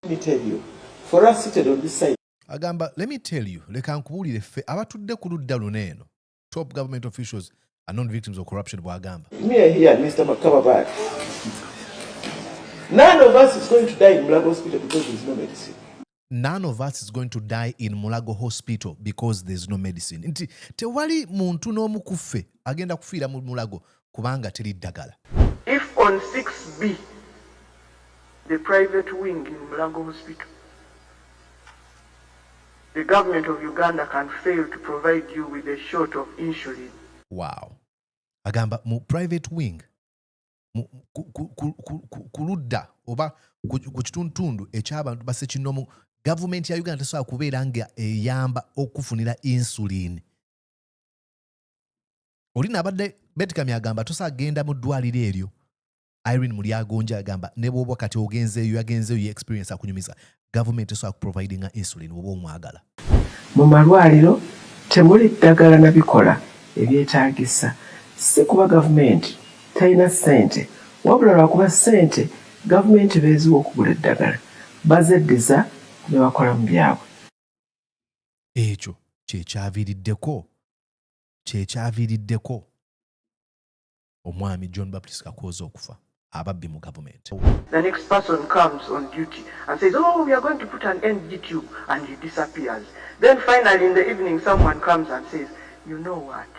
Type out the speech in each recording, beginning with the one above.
Let me tell you, for us seated on this side. Agamba, let me tell you, leka nkubulire ffe abatudde ku ludda luno eno, top government officials are not victims of corruption bw'agamba. Me here, Mr. Makababak. None of us is going to die in Mulago Hospital because there is no medicine. None of us is going to die in Mulago Hospital because there is no medicine. Nti tewali muntu n'omu ku ffe agenda kufiira mu Mulago kubanga teri ddagala. If on 6B, the private wing in Mulago Hospital, the government of Uganda can fail to provide you with a shot of insulin. Wow. Agamba mu private wing kuludda oba ku kitundu eky'abantu basekinomu government ya Uganda tesobola kubeera nga eyamba okufunira insulin. Olina abadde Beti Kamya agamba tosobola genda mu ddwaliro eryo. Irene Mulyagonja agamba ne bw'oba kati ogenzeeyo yagenzeeyo experience akunyumiza government tesobola kuprovidinga insulin oba omwagala. Mu malwaliro temuli ddagala na bikola ebyetaagisa. Si kuba gavumenti talina ssente, wabula lwakuba ssente gavumenti beeziwa okugula eddagala bazeddiza ne bakola mu byabwe. Ekyo kyekyaviiriddeko omwami John Baptist Kakooza okufa ababbi mu gavumenti. The next person comes on duty and says, oh, we are going to put an NG tube, and he disappears. Then finally in the evening someone comes and says, you know what?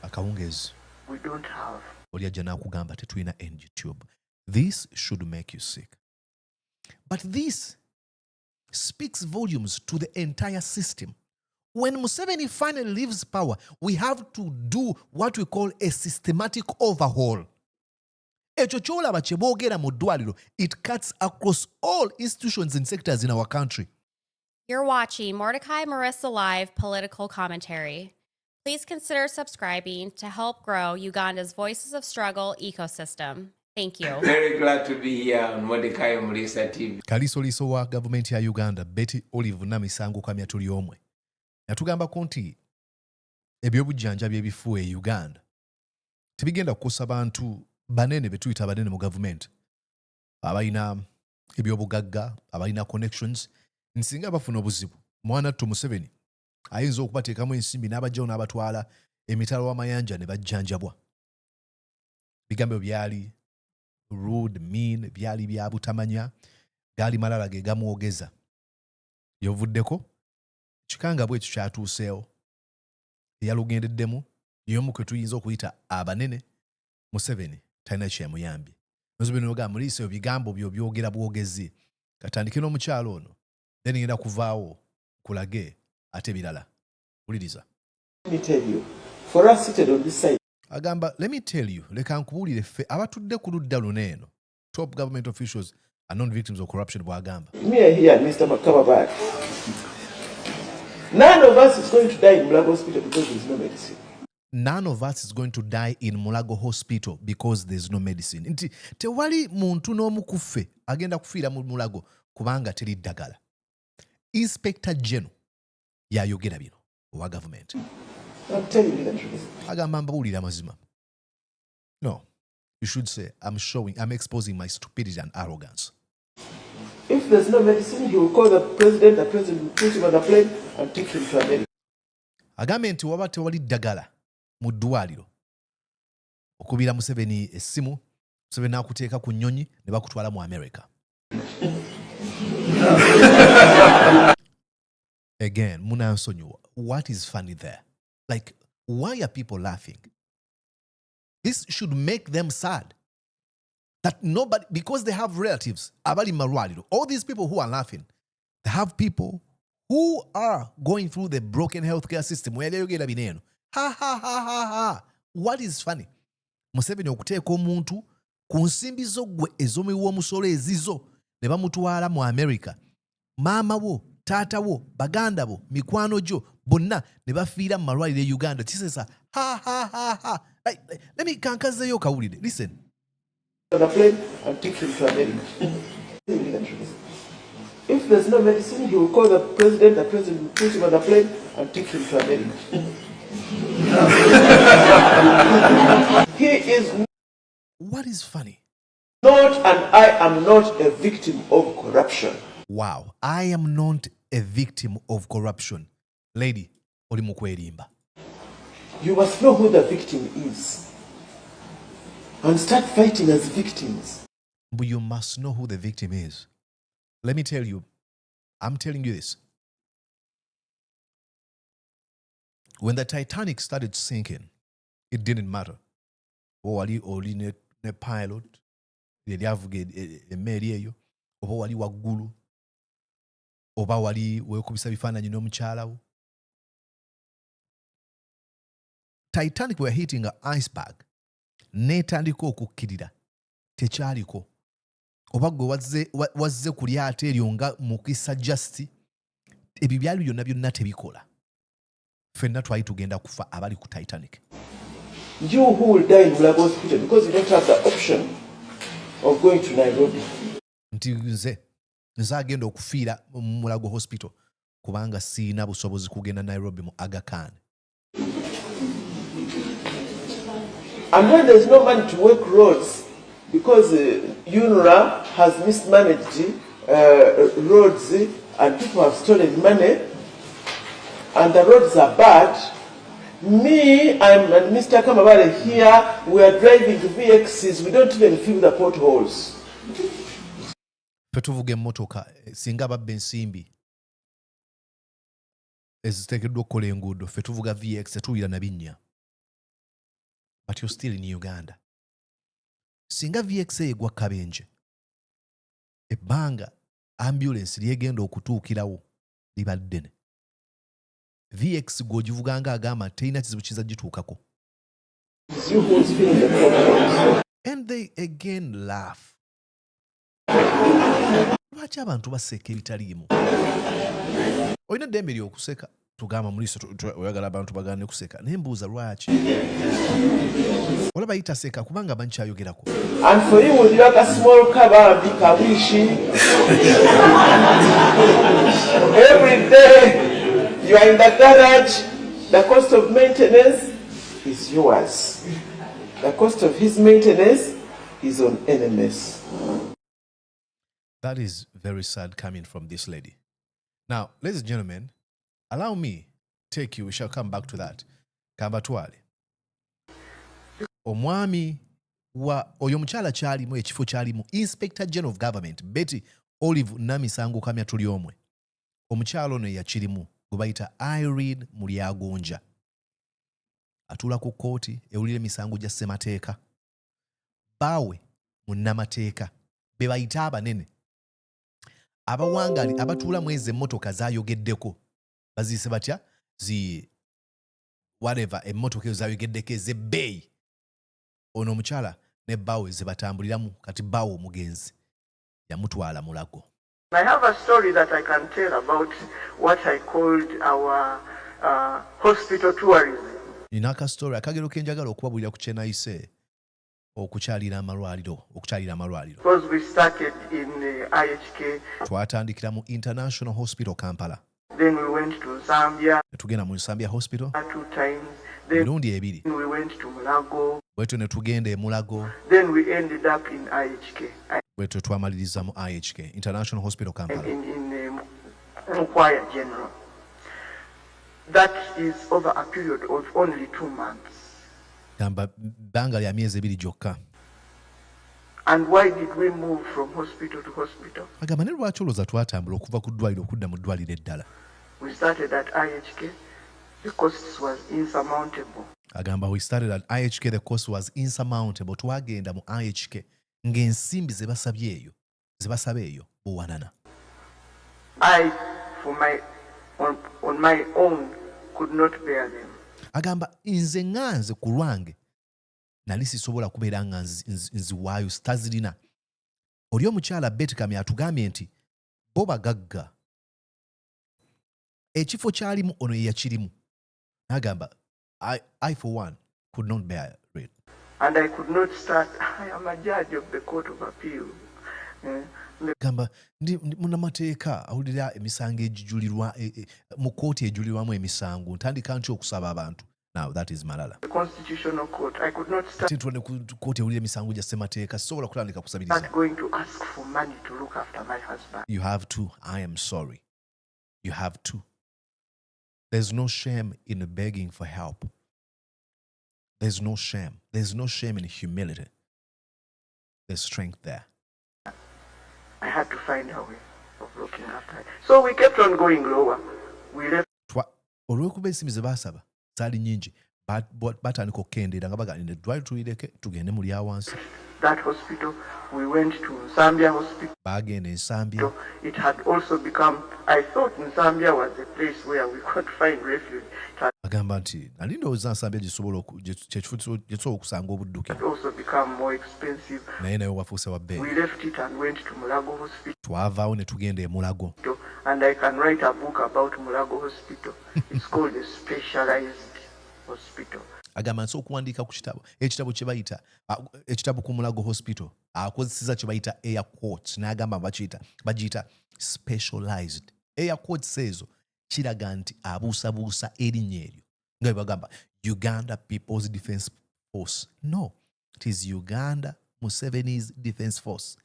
Akawungezi. We don't have. Oliajja n'akugamba tetulina NG tube. This should make you sick. But this speaks volumes to the entire system. When Museveni finally leaves power, we have to do what we call a systematic overhaul. Ekyo kyolaba kye boogera mu ddwaliro, it cuts across all institutions and sectors in our country. You're watching Mordecai Marissa Live Political Commentary. Please consider subscribing to help grow Uganda's Voices of Struggle ecosystem. Thank you. Very glad to be here on Mordecai Marissa TV. Kalisoliso wa gavumenti ya Uganda, Betty Olive Namisango Kamya tuli omwe. Yatugambako nti ebyobujjanjabi ebifuuwa e Uganda tebigenda kukosa bantu banene betuyita banene mu gavumenti. Abalina ebyobugagga, abalina connections, nsinga bafuna obuzibu. Mwana ttu Museveni ayinza okubateekamu ensimbi n'abajjawo n'abatwala emitalo w'amayanja ne bajjanjabwa. Bigambo byali rude, mean, byali bya butamanya, gaali malala ge gamwogeza. Yovuddeko kikanga bwekyo kyatuuseewo. Eyalugendeddemu y'omu kwe tuyinza okuyita abanene. Museveni talina kyemuyambye. Museveni ogamba muliiseyo bigambo byo byogera bwogezi. Katandike n'omukyalo ono. Then ngenda kuvaawo kulage ate birala. Uliriza. Let me tell you, for us seated on this side. Agamba, let me tell you, leka nkubulire ffe abatudde ku ludda luno eno, top government officials are not victims of corruption bw'agamba. Me here, Mr. Makababak. None of us is going to die in Mulago Hospital because there is no medicine. None of us is going to die in Mulago Hospital because there is no medicine. Nti tewali muntu n'omu ku ffe agenda kufiira mu Mulago kubanga teri ddagala. Inspector General yayogera bino owa government. I'm telling you the truth. Agamba mbabuulira mazima. No, you should say I'm exposing my stupidity and arrogance. If there's no medicine, he will call the president will put him on the plane and take him to America. Agambe nti waba tewali ddagala mu ddwaliro okubira Museveni essimu, Museveni n'akuteeka ku nnyonyi ne bakutwala mu America. Again, munansonyiwa. What is funny there? Like, why are people laughing? This should make them sad. That nobody, because they have relatives, abali marwaliro, all these people who are laughing, they have people who are going through the broken healthcare system. Ha ha ha ha ha. What is funny? Museveni okuteeka omuntu ku nsimbi zo gwe ez'omuwoomusolo ezizo ne bamutwala mu America. Maama wo, taata wo, baganda bo, mikwano gyo, bonna ne bafiira mu malwaliro e Uganda. Kisesa ha ha ha ha. Let me kankazeeyo kawulire. Listen. On a plane and take him to America. If there's no medicine, he will call the president will put him on the plane and take him to America. He is. What is funny? Not, and I am not a victim of corruption. Wow, I am not a victim of corruption. Lady, oli mukwerimba. You must know who the victim is and start fighting as victims. But you must know who the victim is. Let me tell you, I'm telling you this. When the Titanic started sinking, it didn't matter. Wali oli ne pilot, yali avuga emmeri eyo, oba wali waggulu, oba wali weekubisa bifaananyi n'omukyala wo. Titanic were hitting an iceberg. N'etandika okukkirira tekyaliko. Oba gwe wazze ku lyato eryo nga mukisa just ebyo byali byonna tebikola. Ffenna twali tugenda kufa abali ku Titanic. You who will die in Mulago Hospital because you don't have the option of going to Nairobi. Nti nze agenda okufiira mu Mulago Hospital kubanga siina busobozi kugenda Nairobi mu Aga Khan. And when there's no money to work roads, because UNRWA has mismanaged roads and people have stolen money, and the roads are bad, me and Mr. Kamabale here, we are driving to VXs, we don't even fill the potholes. Ffe tuvuga emmotoka singa babba ensimbi eziteekeddwa okukola enguudo, ffe tuvuga VX tetuwulira na binnya. But you're still in Uganda. Singa VX egwa Kabenje, ebbanga ambulance lyegenda okutuukirawo liba ddene. VX gw'ogivuganga agamba terina kizibu kiza gituukako. And they again laugh. Lwaki abantu baseka ebitaliimu? Olina eddembe ly'okuseka. Tugamba muliiso oyagala abantu bagane kuseka. Naye mbuuza lwaki? Olaba yitaseka kubanga bankyayogerako. And for you with like a small cover, big kawishi. Every day you are in the garage, the cost of maintenance is yours. The cost of his maintenance is on enemies. That is very sad coming from this lady. Now, ladies and gentlemen, allow me take you, we shall come back to that. Kambatwale. Omwami wa oyo mukyala kyalimu ekifo kyalimu Inspector General of Government Betty Olive Namisango Kamya tuli omwe. Omukyala ono yakirimu gwe bayita Irene Mulyagonja. Atula ku kooti ewulira emisango gya ssemateeka. Baawe munnamateeka be bayita abanene. Abawangali abatuula mu ezo emmotoka zaayogeddeko. Baziyise batya? Whatever emmotoka ezo zaayogeddeko ez'ebbeeyi. Ono omukyala ne baawe ze batambuliramu kati baawe omugenzi yamutwala Mulago. I have a story that I can tell about what I called our hospital tourism. Nina akastori akagero ke njagala okubabulira ku kyenayise okukyalira amalwaliro. Because we started in IHK. Twatandikira mu International Hospital Kampala. Then we went to Zambia. Tugenda mu Zambia Hospital 2 times. Then mirundi ebiri. we went to Mulago. Bwetyo ne tugenda e Mulago. Then we ended up in IHK. Bwetyo twamaliriza mu IHK, International Hospital Kampala. In Mukwaya General. That is over a period of only 2 months. Gamba bbanga lya myezi ebiri gyokka. And why did we move from hospital to hospital? Agamba ne lwaki olowooza twatambula okuva ku ddwaliro okudda mu ddwaliro eddala? We started at IHK. The cost was insurmountable. Agamba we started at IHK, the cost was insurmountable. Twagenda mu IHK ng'ensimbi ze basaba eyo buwanana. I, on my own, could not bear them. Agamba nze nganze ku lwange nali sisobola kubeera nga nziwaayo sitazirina. Oli omukyala Betty Kamya atugambye nti bo bagagga. Ekifo kyalimu ono ye yakirimu. Agamba I for one could not bear it. And I could not start. I am a judge of the Court of Appeal. Gamba ndi munnamateeka awulira emisango egijulirwa mu kooti ejulirwamu emisango ntandika ntya okusaba abantu Now that is Malala. The Constitutional Court, I could not start Kooti ewulira emisango gya ssemateeka sobola kutandika kusabiriza. going to ask for money to look after my husband. You have to. I am sorry. You have to. There's no shame in begging for help. There's no shame. There's no shame in humility. There's strength there. I had to find a way of looking after it. So we kept on going lower. We left Olw'okuba ensimbi ze baasaba zaali nnyingi batandika okukendeera nga bagamba eddwaliro tulireke tugende mu lya wansi. that hospital. We went to Zambia Hospital. Baagenda e Zambia. It had also become, I thought Zambia was a place where we could find refuge. Agamba nti nali ndowooza Zambia kyekifo gye tusobola okusanga obudduke. It also become more expensive. Naye nayo wafuuse wa bbeeyi. We left it and went to Mulago Hospital. Twavaawo ne tugenda e Mulago. And I can write a book about Mulago Hospital. It's called a specialized hospital. Agamba nti okuwandiika ku kitabo ekitabo kye bayita ekitabo ku Mulago Hospital akozeseza kye bayita air quotes n'agamba bagiyita specialized. Air quotes ezo kiraga nti abuusabuusa erinnya eryo nga bwe bagamba Uganda People's Defence Force. No, it is Uganda Museveni's Defence Force,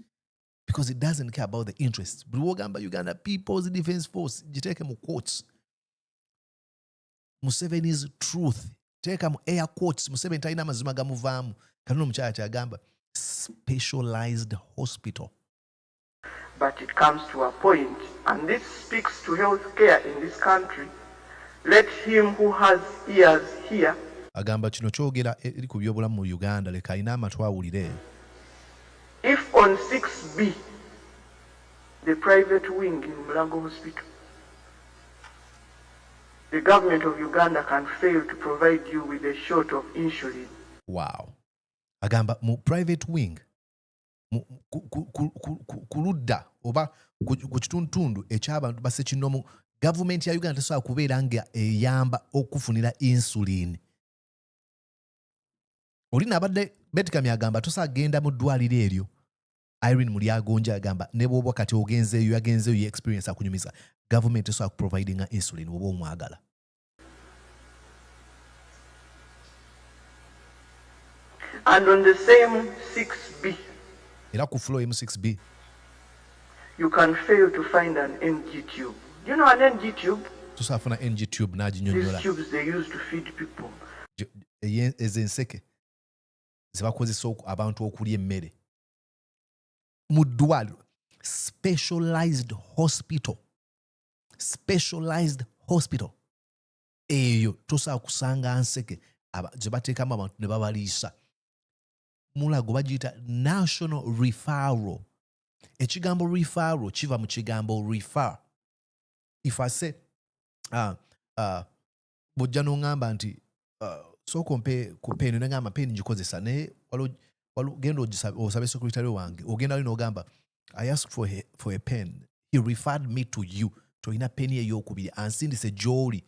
because it doesn't care about the interests. Buli wogamba Uganda People's Defence Force giteeke mu quotes. Museveni's truth teeka mu air quotes. Museveni talina amazima gamuvaamu. Kanno omukyala kyagamba specialized hospital. But it comes to a point, and this speaks to health care in this country. Let him who has ears hear. Agamba kino kyogera eri ku byobulamu mu Uganda, leka alina amatu awulire. If on 6B, the private wing in Mulago Hospital, the government of Uganda can fail to provide you with a shot of insulin. Wow. Agamba mu private wing kuludda oba ku kitundu eky'abantu basekinomu, gavumenti ya Uganda tesobola kubeera nga eyamba okufunira insulin. Olina abadde Beti Kamya agamba tosobola genda mu ddwaliro eryo. Irene Mulyagonja agamba ne bw'oba kati yagenzeeyo ye experience akunyumiza, gavumenti tesobola kuprovidinga insulin oba omwagala. And on the same 6B, Era ku floor M6B, you can fail to find an NG tube. Do you know an NG tube? tosobola funa NG tube These n'aginyonnyola. tubes they use to feed people. Ez'enseke ze bakozesa abantu okulya emmere mu ddwaliro. Specialized hospital eyo tosobola kusanga nseke gye bateekamu abantu ne babaliisa. Mulago bagiyita national referral. Ekigambo referral kiva mu kigambo refer. If I say bw'ojja n'oŋŋamba nti sooka ompe ku peeni n'oŋŋamba peeni ngikozesa naye genda osabe secretary wange, ogenda ali n'ogamba I asked for a pen, he referred me to you. Tolina peeni ey'okubiri ansindise gy'oli.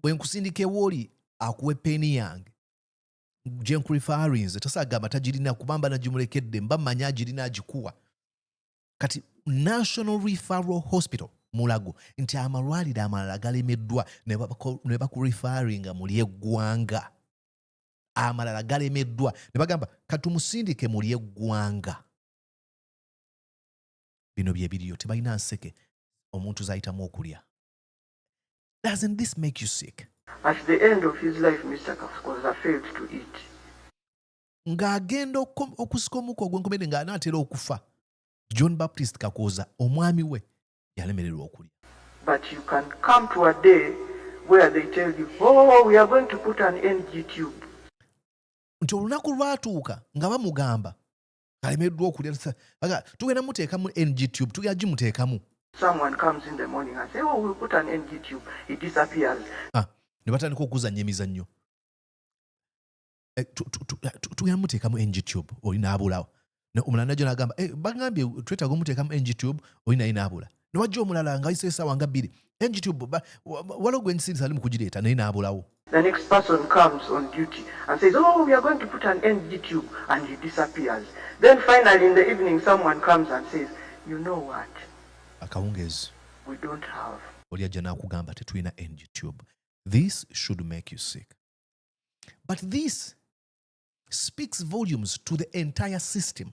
Bwe nkusindika ew'oli akuwe peeni yange gye nkurifarinze tasobola gamba tagirina kubamba nagimulekedde mba mmanyi agirina agikuwa. Kati National Referral Hospital Mulago nti amalwaliro amalala galemeddwa ne bakurifaringa muli eggwanga. Amalala galemeddwa ne bagamba katumusindike muli eggwanga. Bino bye biriyo tebalina nseke omuntu zayitamu okulya. Doesn't this make you sick? At the end of his life, Mr. Kakooza failed to eat. Ng'agenda okusika omukka ogw'enkomere ng'anaatera okufa, John Baptist Kakooza omwami we yalemererwa okulya. But you can come to a day where they tell you, oh, we are going to put an NG tube. Nti olunaku lwatuuka nga bamugamba alemereddwa okulya, tugenda muteekamu NG tube, tugenda gimuteekamu. Someone comes in the morning and says, oh, we'll put an NG tube. It disappears. Ne batandika okuzannya emizannyo. Tugenda muteekamu NG tube, oli n'abulawo. Omulala najjo n'agamba bagambye twetaaga omuteekamu NG tube, oli naye n'abula. Ne wajja omulala nga ayise essaawa nga 2 NG tube waliwo gwe nsindisa ali mu kugireeta naye n'abulawo. The next person comes on duty and says, oh, we are going to put an NG tube, and he disappears. Then finally in the evening someone comes and says, you know what? Akawungeezi We don't have. oli ajja n'akugamba tetulina NG tube. This should make you sick. But this speaks volumes to the entire system.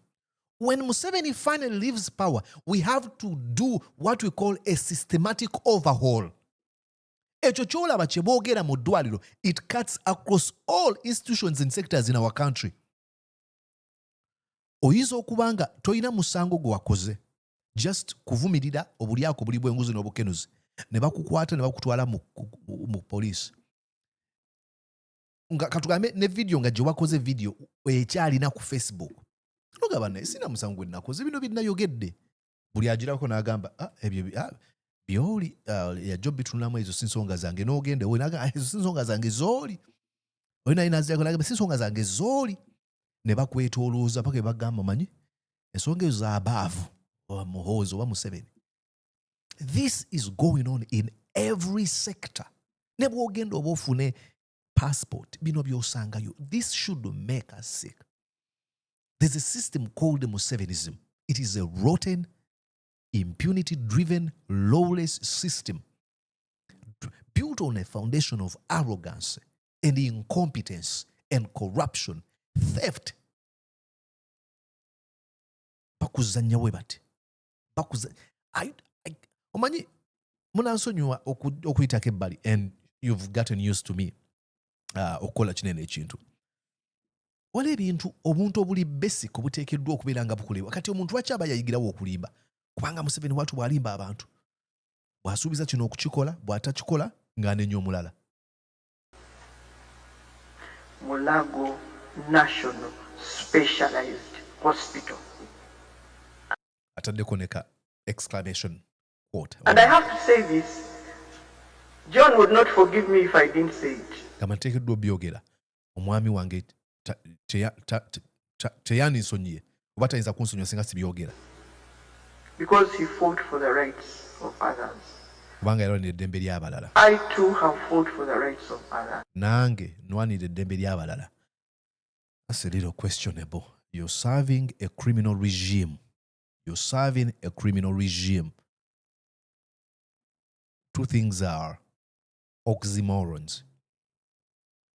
When Museveni finally leaves power, we have to do what we call a systematic overhaul. Ekyo kyolaba kye boogera mu ddwaliro, it cuts across all institutions and sectors in our country. Oyinza okuba nga toyina musango gwe wakoze, just kuvumirira obulyako buli bw'enguzi n'obukenuzi, ne bakukwata ne bakutwala mu poliisi. Nga katugambe ne video nga gye wakoze video ekyalina ku Facebook. Nogamba naye sina musango gwe nakoze, bino binnayogedde. Buli agirako n'agamba ebyo byoli yajja bitunulamu ezo si nsonga zange, n'ogende ezo si nsonga zange zooli. Olina inazirako n'agamba si nsonga zange zooli. Ne bakwetoolooza paka bagamba manyi ensonga ezo z'abaavu oba Muhoozi oba Museveni. This is going on in every sector. Ne bw'ogenda oba ofune passport, bino by'osangayo. This should make us sick. There's a system called Musevenism. It is a rotten, impunity-driven, lawless system built on a foundation of arrogance and incompetence and corruption, theft. Bakuzanya we bati. Omanyi munansonyiwa okuyitako ebbali, and you've gotten used to me okukola kinene ekintu. Waliwo ebintu obuntu obuli basic obuteekeddwa okubeera nga bukolebwa. Kati omuntu lwaki aba yayigirawo okulimba? Kubanga Museveni watu bw'alimba abantu, bw'asuubiza kino okukikola, bw'atakikola ng'anenya omulala. Mulago National Specialized Hospital. Ataddeko neka exclamation quote. And I have to say this. John would not forgive me if I didn't say it. Kama nteekeddwa obyogera, omwami wange teyandisonyiye oba tayinza kunsonyiwa singa sibyogera. Because he fought for the rights of others. Kubanga yalwanira eddembe ly'abalala. I too have fought for the rights of others. Nange nwanira eddembe ly'abalala. That's a little questionable. You're serving a criminal regime. You're serving a criminal regime. Two things are oxymorons.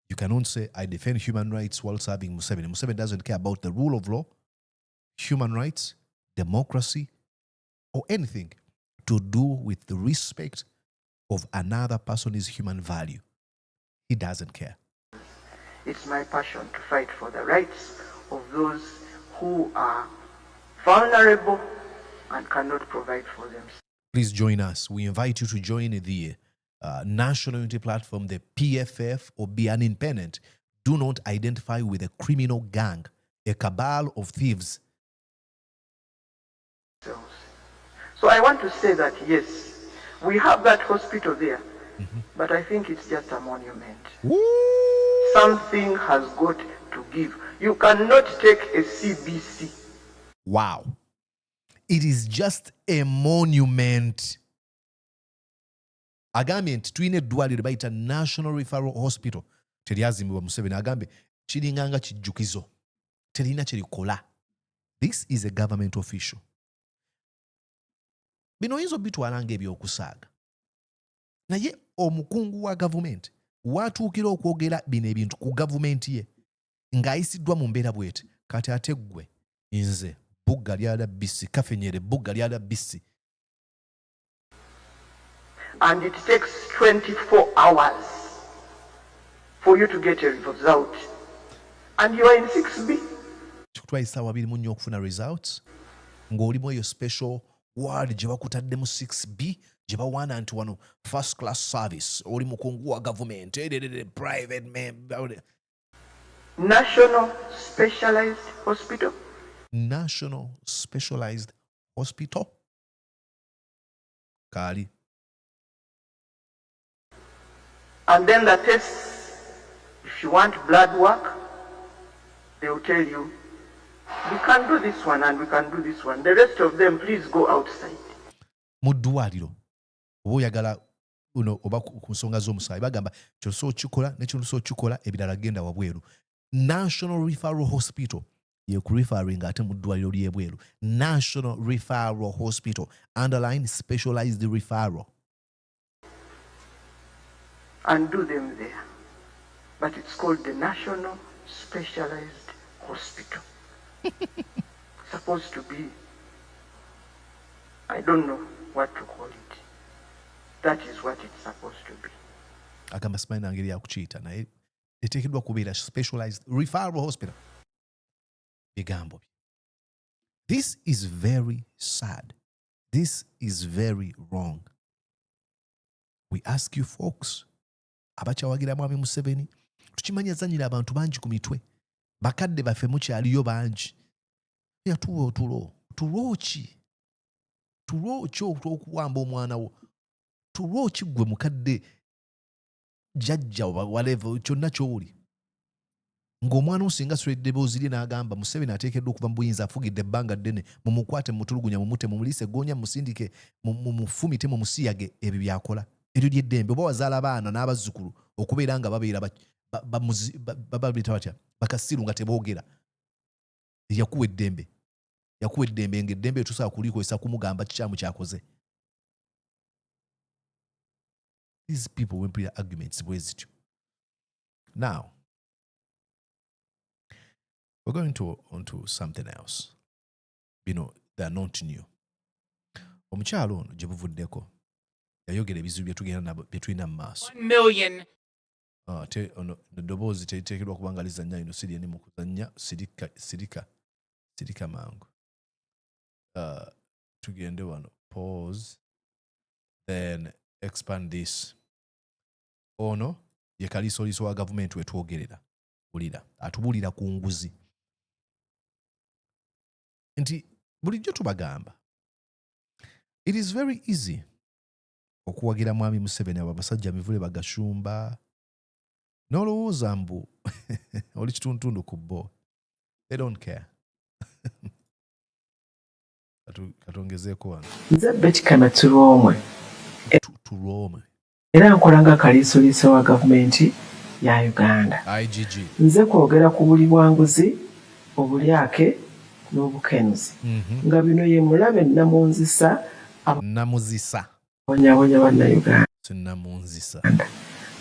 You cannot say, I defend human rights while serving Museveni. Museveni doesn't care about the rule of law, human rights, democracy, or anything to do with the respect of another person's human value. He doesn't care. It's my passion to fight for the rights of those who are vulnerable and cannot provide for themselves. Please join us. We invite you to join the National Unity Platform, the PFF, or be an independent. Do not identify with a criminal gang, a cabal of thieves. So I want to say that, yes, we have that hospital there, but I think it's just a monument. Woo! Something has got to give. You cannot take a CBC. Wow. It is just a monument. Agambye nti tulina eddwaliro bayita National Referral Hospital teryazimbibwa Museveni. Agambye kiringanga kijjukizo, terina kyerikola. This is a government official. Bino oyinza obitwala ng'ebyokusaaga, naye omukungu wa gavumenti watuukira okwogera bino ebintu ku gavumenti ye ng'ayisiddwa mu mbeera bw'eti. Kati ate ggwe nze bugga lya LBC, Kafenyere bugga lya LBC. And it takes 24 hours for you to get a result. And you are in 6B. Kikutwala essaawa 24 okufuna results ng'olimu eyo special ward gye bakutaddemu 6B gye bawaana nti wano first class service, oli mukungu wa government, private man. National Specialized Hospital. National Specialized Hospital. Kali. And then the tests, if you want blood work, they will tell you, we can do this one and we can do this one. The rest of them, please go outside. Mu ddwaliro oba oyagala oba ku nsonga z'omusaayi bagamba kyoso okikola nekyoso okikola ebirala genda wabweru. National Referral Hospital ye ku referring ate mu ddwaliro ly'ebweru. National Referral Hospital, underline specialized referral. and do them there. But it's called the National Specialized Hospital. Supposed to be, I don't know what to call it. That is what it's supposed to be. Agamba simanyi ngeri ya kukiita naye eteekeddwa kubeera specialized referral hospital. Bigambo. This is very sad. This is very wrong. We ask you folks, abakyawagira mwami Museveni, tukimanyi azannyira abantu bangi ku mitwe. Bakadde baffe mukyaliyo bangi. Yatuwa otulo. Tulo ki? Tulo ki okuwamba omwana wo? Tulo ki gwe mukadde jjajja whatever kyonna ky'oli? Ng'omwana osinga swedde boozirye n'agamba Museveni ateekeddwa okuva mu buyinza afugidde ebbanga ddene mumukwate mutulugunya mumute mumulise gonya musindike mufumite mumusiyage ebyo byakola. Eryo ly'eddembe oba wazaala abaana n'abazzukulu okubeera nga babeera babita batya bakasiru nga teboogera. Yakuwa eddembe. Yakuwa eddembe ng'eddembe tusobola kulikozesa kumugamba kikyamu kyakoze. These people when play arguments bwezityo. Now, we're going onto something else. You know, they are not new. Omukyalo ono gye buvuddeko yayogera ebizibu bye tulina mu maaso. 1 million. Eddoboozi teriteekeddwa kuba nga lizannya ino siri eni mu kuzannya sirika mangu. Tugende wano. Pause. Then expand this. Ono ye kaliisoliiso wa gavumenti wetwogerera. Bulira. Atubulira ku nguzi. Nti bulijjo tubagamba. It is very easy okuwagira mwami Museveni abo abasajja mivule bagashumba. N'olowooza mbu oli kituntundu ku bo. They don't care. Katongezeeko wano. Nze Betty Kakooza Tulomwe. era nkola nga kaliisoliiso wa gavumenti ya Uganda. IGG. Nze kwogera ku buli bwanguzi, obulyake n'obukenuzi. Nga bino ye mulabe namunzisa namuzisa. Abonyabonya bannayuganda. Namunzisa.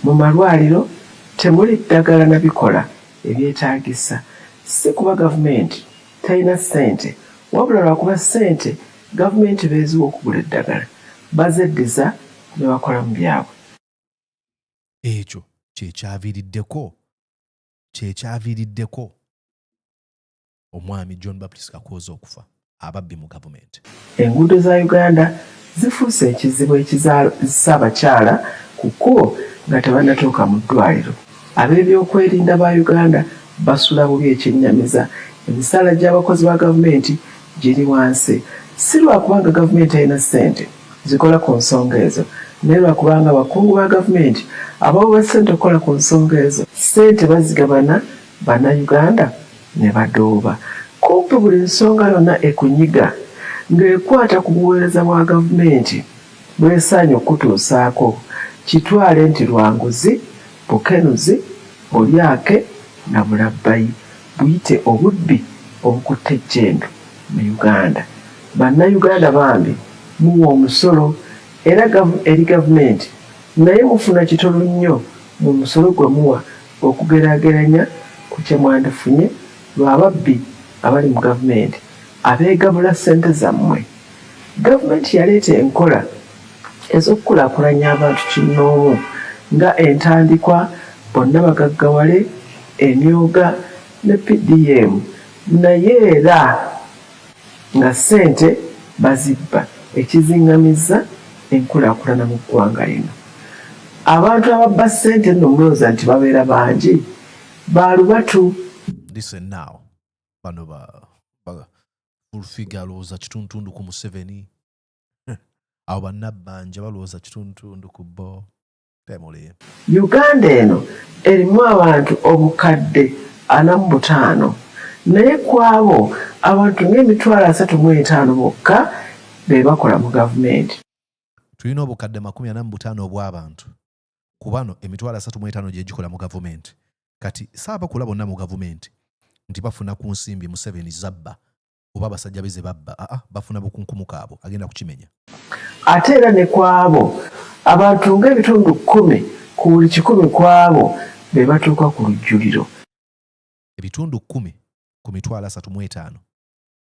Mu malwaliro temuli ddagala na bikola ebyetaagisa. Si kuba gavumenti talina ssente, wabula lwakuba ssente gavumenti beeziwa okugula eddagala. Bazeddiza ne bakola mu byabwe. Ekyo kyekyaviiriddeko omwami John Baptist Kakooza okufa ababbi mu gavumenti. Enguudo za Uganda zifuuse ekizibu ekizaalisa abakyala ku kkubo nga tebannatuuka mu ddwaliro. Ab'ebyokwerinda ba Uganda basula bubi ekyennyamiza. Emisaala gy'abakozi ba gavumenti giri wansi. Si lwakubanga gavumenti alina ssente zikola ku nsonga ezo, naye lwakubanga abakungu ba gavumenti abawa ssente okukola ku nsonga ezo, ssente bazigabana bannayuganda ne badooba. Kumpi buli nsonga yonna ekunyiga ng'ekwata ku buweereza bwa gavumenti bwesaanye okutuusaako, kitwale nti lwanguzi, bukenuzi, olyake na bulabbayi, buyite obubbi obukutte ejjendu mu Uganda. Bannayuganda bambi muwa omusolo eri gavumenti, naye mufuna kitono nnyo mu musolo gwe muwa okugeraageranya ku kye mwandifunye lw'ababbi abali mu gavumenti abeegabula ssente zammwe. Gavumenti yaleeta enkola ez'okukulaakulanya abantu kinnoomu nga entandikwa, bonna bagaggawale, emyoga ne PDM, naye era nga ssente bazibba, ekiziŋŋamizza enkulaakulana mu ggwanga lino. Abantu ababba ssente nno mulowooza nti babeera bangi, baalubatu. Listen now. Bano fulfiga alowooza kituntundu ku Museveni. Abo bannabbanja balowooza kituntundu ku bo. Temuli. Uganda eno erimu abantu obukadde 45, naye ku abo abantu ng'emitwalo 35 bokka be bakola mu gavumenti. Tulina obukadde 45 obw'abantu. Ku bano emitwalo 35 gye gikola mu gavumenti. Kati saabakula bonna mu gavumenti nti bafuna ku nsimbi Museveni zabba oba abasajja beze babba. Bafuna bukunkumu agenda kukimenya. Ate era ne ku abo abantu ng'ebitundu 10 ku buli 100 ku abo be batuuka ku lujjuliro. Ebitundu 10 ku mitwalo 35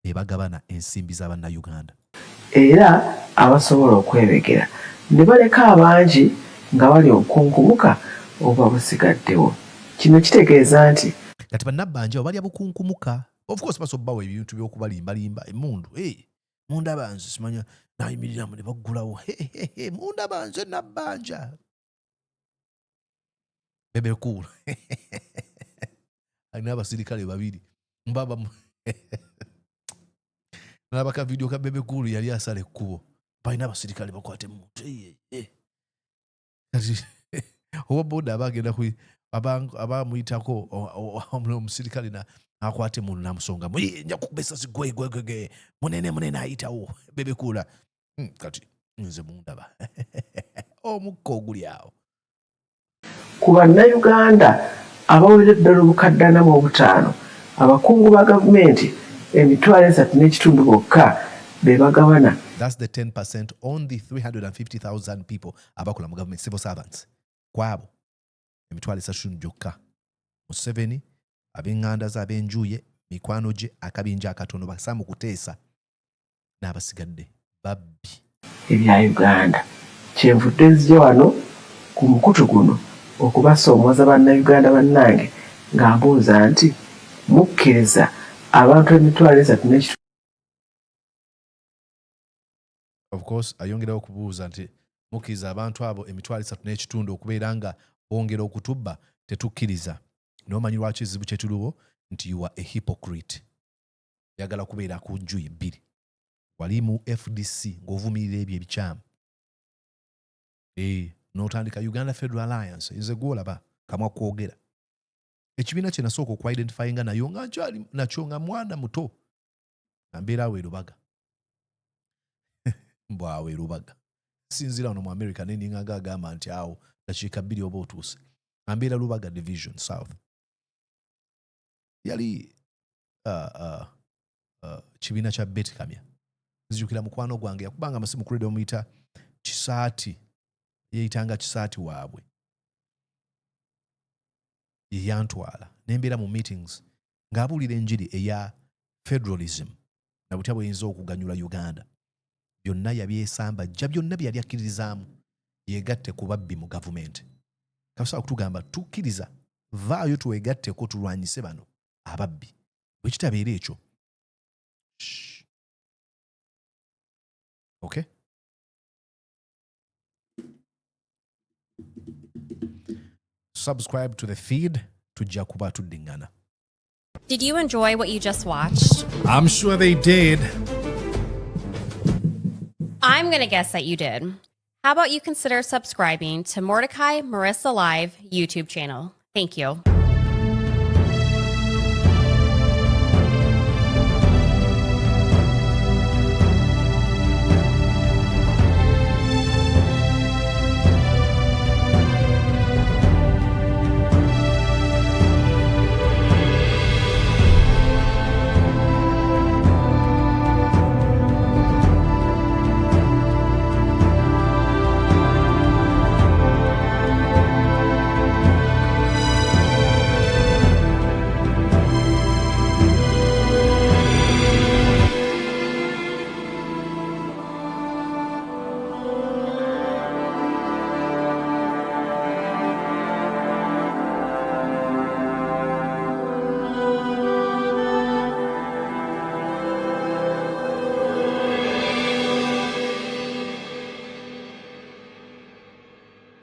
be bagabana ensimbi z'Abannayuganda. Era abasobola okwebegera ne baleka abangi nga bali obukunkumuka oba busigaddewo. Kino kitegeeza nti kati bannabbanja abo balya bukunkumuka. Of course basobbawo ebintu by'okubalimbalimba emundu. Munda banze simanya nayimiriramu ne baggulawo. Munda banze nabbanja. Bebe cool. Alina abasirikale babiri. Mbaba nalabaka video ka bebe cool yali asala ekkubo. Balina abasirikale bakwate muntu. Kati oba boda abagenda ku abamuyitako omusirikale akwate muntu namusonga nja kukubesa sigwe munene ayitawo bebe kula kati nze mundaba omukka oguli awo. Ku Bannayuganda abawera ddala obukadde 45 abakungu ba gavumenti 3.5 bokka be bagabana. That's the 10% on the 350,000 people abakola mu government civil servants. Kwabo 3.5 gyokka. Museveni ab'enganda z'ab'enjuye mikwano gye akabinja akatono basamu kuteesa n'abasigadde babbi. Ebya Uganda kyenvudde nzija wano ku mukutu guno okubasoomooza Bannayuganda bannange nga mbuuza nti mukkiriza abantu 3.5. Of course ayongeraho okubuuza nti mukkiriza abantu abo 3.5 okubeera nga bongera okutubba tetukkiriza. N'omanyi lwaki ekizibu kye tuliwo nti you are a hypocrite. Yagala kubeera ku njuyi bbiri. Wali mu FDC ng'ovumirira ebyo ebikyamu. N'otandika Uganda Federal Alliance nze gw'olaba kamwa kwogera. Ekibiina kye nasooka okwa-identifyinga nayo nga nkyali nakyo nga mwana muto. Mbeera awo e Lubaga. Mbwawe Lubaga. Sinzira wano mu America neninga agamba nti awo dakiika 2 oba otuuse. Mbeera Lubaga Division South. Yali kibiina kya Baptist Kamya. Nzijukira mukwano gwange yakubanga amasimu ku radio muyita Kisaati. Yeyitanga Kisaati waabwe. Yantwala nembeera mu meetings ng'abuulira enjiri eya federalism na butya bw'eyinza okuganyula Uganda. Byonna yabyesamba jja byonna bye yali akkirizaamu yeegatte ku babbi mu gavumenti. Kasobola kutugamba tukkiriza vaayo twegatteko tulwanyise bano ababbi. Bwe kitabeera ekyo. Okay? Subscribe to the feed tujja kuba tuddingana. Did you enjoy what you just watched? I'm sure they did. I'm going to guess that you did. How about you consider subscribing to Mordecai Marissa Live YouTube channel? Thank you.